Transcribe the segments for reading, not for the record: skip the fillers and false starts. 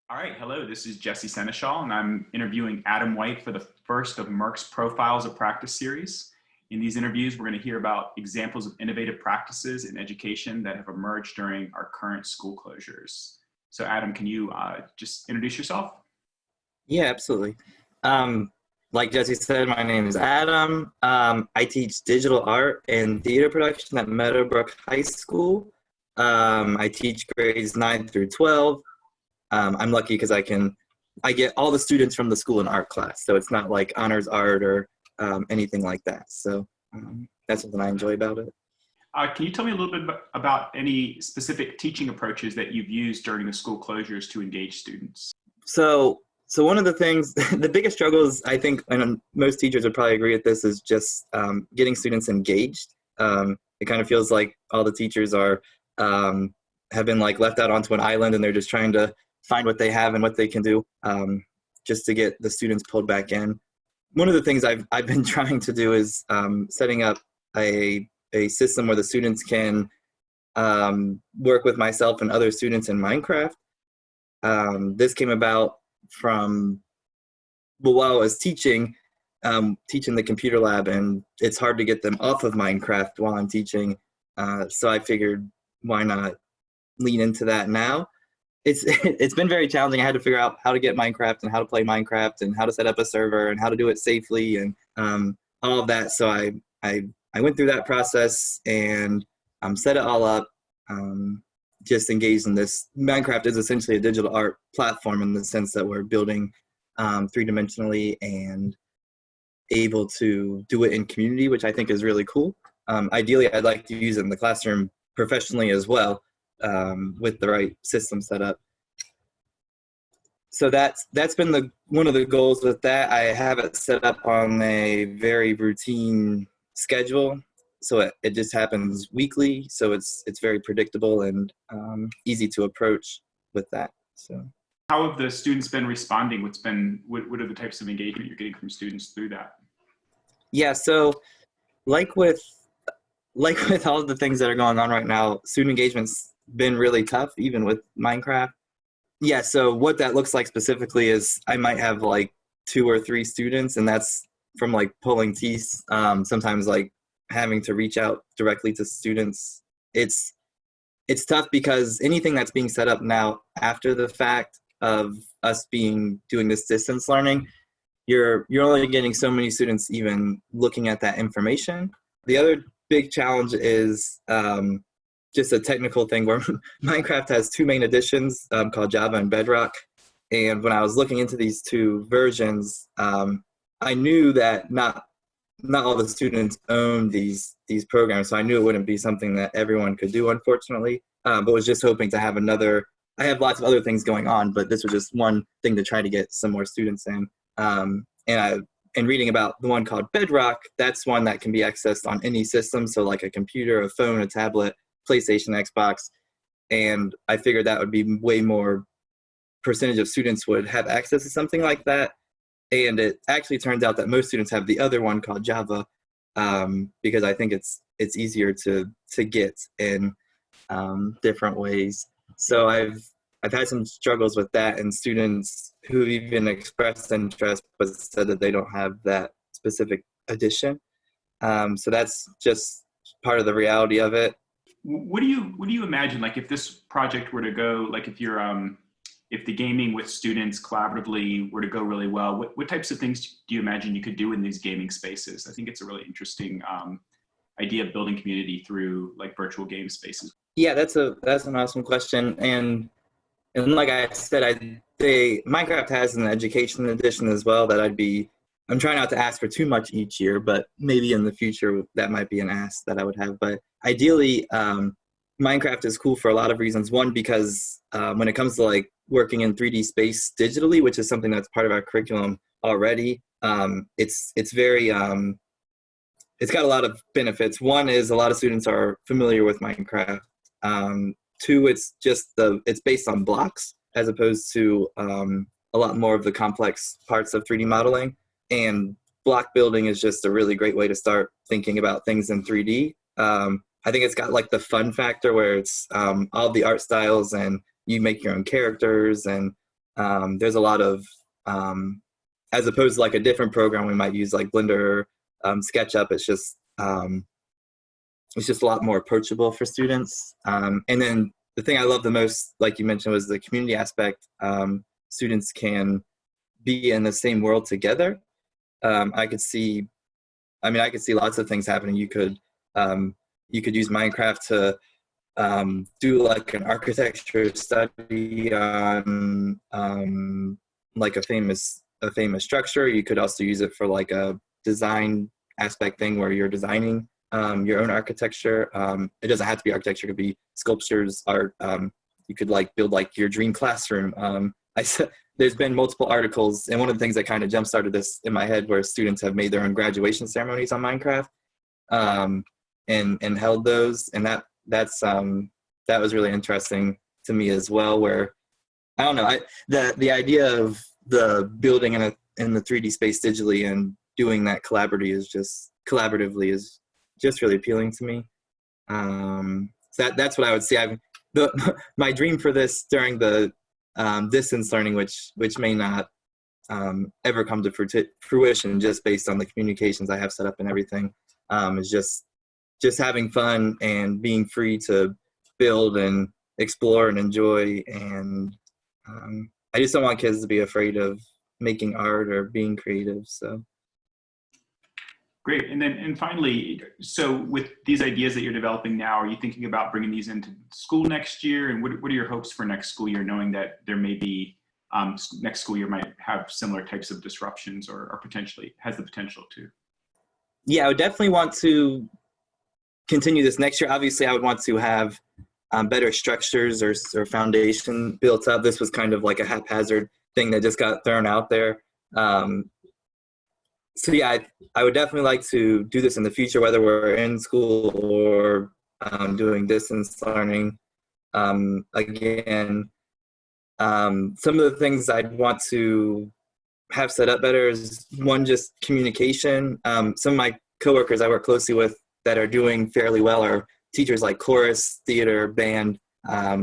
All right, hello, this is Jesse Seneschal, and I'm interviewing Adam White for the first of Merck's Profiles of Practice series. In these interviews, we're going to hear about examples of innovative practices in education that have emerged during our current school closures. So Adam, can you just introduce yourself? Yeah, absolutely. Um, like Jesse said, my name is Adam. I teach digital art and theater production at Meadowbrook High School. I teach grades 9 through 12. I'm lucky because I get all the students from the school in art class, so it's not like honors art or anything like that. So that's something I enjoy about it. Can you tell me a little bit about any specific teaching approaches that you've used during the school closures to engage students? So one of the things, the biggest struggles, I think, and most teachers would probably agree with this, is just getting students engaged. It kind of feels like all the teachers have been like left out onto an island, and they're just trying to find what they have and what they can do just to get the students pulled back in. One of the things I've been trying to do is setting up a system where the students can work with myself and other students in Minecraft. This came about from, well, while I was teaching the computer lab, and it's hard to get them off of Minecraft while I'm teaching. So I figured, why not lean into that now? It's been very challenging. I had to figure out how to get Minecraft and how to play Minecraft and how to set up a server and how to do it safely and all of that. So I went through that process and set it all up. Just engaged in this. Minecraft is essentially a digital art platform in the sense that we're building three-dimensionally and able to do it in community, which I think is really cool. Ideally, I'd like to use it in the classroom professionally as well, with the right system set up. So that's been one of the goals with that. I have it set up on a very routine schedule, so it just happens weekly. So it's very predictable and easy to approach with that. So how have the students been responding? What are the types of engagement you're getting from students through that? Yeah, so like with all of the things that are going on right now, student engagement's been really tough, even with Minecraft. Yeah, so what that looks like specifically is I might have like 2 or 3 students, and that's from like pulling teeth, sometimes like having to reach out directly to students. It's tough because anything that's being set up now after the fact of us doing this distance learning, you're only getting so many students even looking at that information. The other big challenge is just a technical thing where Minecraft has 2 main editions called Java and Bedrock. And when I was looking into these 2 versions, I knew that not all the students own these programs, so I knew it wouldn't be something that everyone could do, unfortunately. But was just hoping to have I have lots of other things going on, but this was just one thing to try to get some more students in. And reading about the one called Bedrock, that's one that can be accessed on any system, so like a computer, a phone, a tablet, PlayStation, Xbox, and I figured that would be way more percentage of students would have access to something like that. And it actually turns out that most students have the other one called Java, because I think it's easier to get in different ways. So I've had some struggles with that, and students who even expressed interest but said that they don't have that specific edition. So that's just part of the reality of it. What do you imagine, like, if this project were to go, like, if the gaming with students collaboratively were to go really well, what types of things do you imagine you could do in these gaming spaces? I think it's a really interesting idea of building community through like virtual game spaces. Yeah, that's an awesome question. And like I said, Minecraft has an education edition as well that I'm trying not to ask for too much each year, but maybe in the future that might be an ask that I would have. But ideally, Minecraft is cool for a lot of reasons. One, because when it comes to like working in 3D space digitally, which is something that's part of our curriculum already, it's very it's got a lot of benefits. One is a lot of students are familiar with Minecraft. 2, it's based on blocks as opposed to a lot more of the complex parts of 3D modeling. And block building is just a really great way to start thinking about things in 3D. I think it's got like the fun factor where it's all the art styles and you make your own characters, and there's a lot of, as opposed to like a different program, we might use like Blender, SketchUp. It's just a lot more approachable for students. And then the thing I love the most, like you mentioned, was the community aspect. Students can be in the same world together. I could see lots of things happening. You could use Minecraft to do like an architecture study on like a famous structure. You could also use it for like a design aspect thing where you're designing your own architecture. It doesn't have to be architecture; it could be sculptures, art. You could like build like your dream classroom. There's been multiple articles, and one of the things that kind of jump started this in my head, where students have made their own graduation ceremonies on Minecraft, and held those, and that was really interesting to me as well. Where I don't know, the idea of the building in the 3D space digitally and doing that collaboratively is just really appealing to me. So that's what I would say. My dream for this during the distance learning, which may not ever come to fruition, just based on the communications I have set up and everything, is just having fun and being free to build and explore and enjoy. And I just don't want kids to be afraid of making art or being creative. So. Great. And finally, so with these ideas that you're developing now, are you thinking about bringing these into school next year? And what are your hopes for next school year, knowing that there may be, next school year might have similar types of disruptions or potentially has the potential to? Yeah, I would definitely want to continue this next year. Obviously, I would want to have better structures or foundation built up. This was kind of like a haphazard thing that just got thrown out there. So yeah, I would definitely like to do this in the future, whether we're in school or doing distance learning. Again, some of the things I'd want to have set up better is, one, just communication. Some of my coworkers I work closely with that are doing fairly well are teachers like chorus, theater, band,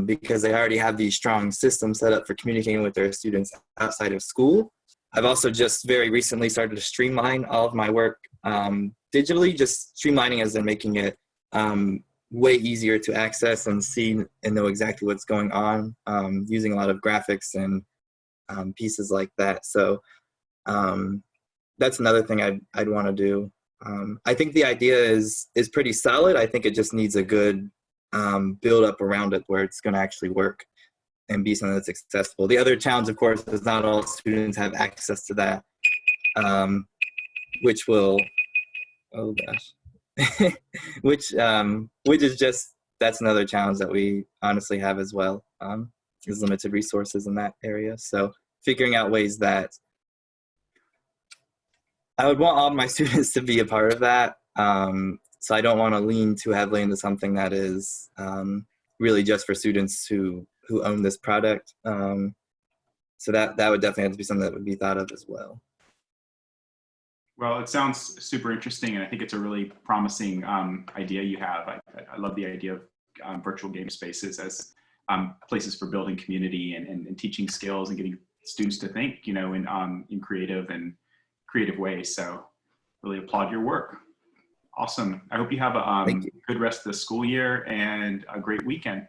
because they already have these strong systems set up for communicating with their students outside of school. I've also just very recently started to streamline all of my work digitally, just streamlining as in making it way easier to access and see and know exactly what's going on, using a lot of graphics and pieces like that. So that's another thing I'd want to do. I think the idea is pretty solid. I think it just needs a good build up around it where it's going to actually work and be something that's accessible. The other challenge, of course, is not all students have access to that, which will, oh gosh, which is just, that's another challenge that we honestly have as well, is limited resources in that area. So figuring out ways that I would want all of my students to be a part of that. So I don't want to lean too heavily into something that is really just for students who own this product. So that would definitely have to be something that would be thought of as well. Well, it sounds super interesting, and I think it's a really promising idea you have. I love the idea of virtual game spaces as places for building community and teaching skills and getting students to think, in creative ways. So really applaud your work. Awesome. I hope you have a good rest of the school year and a great weekend.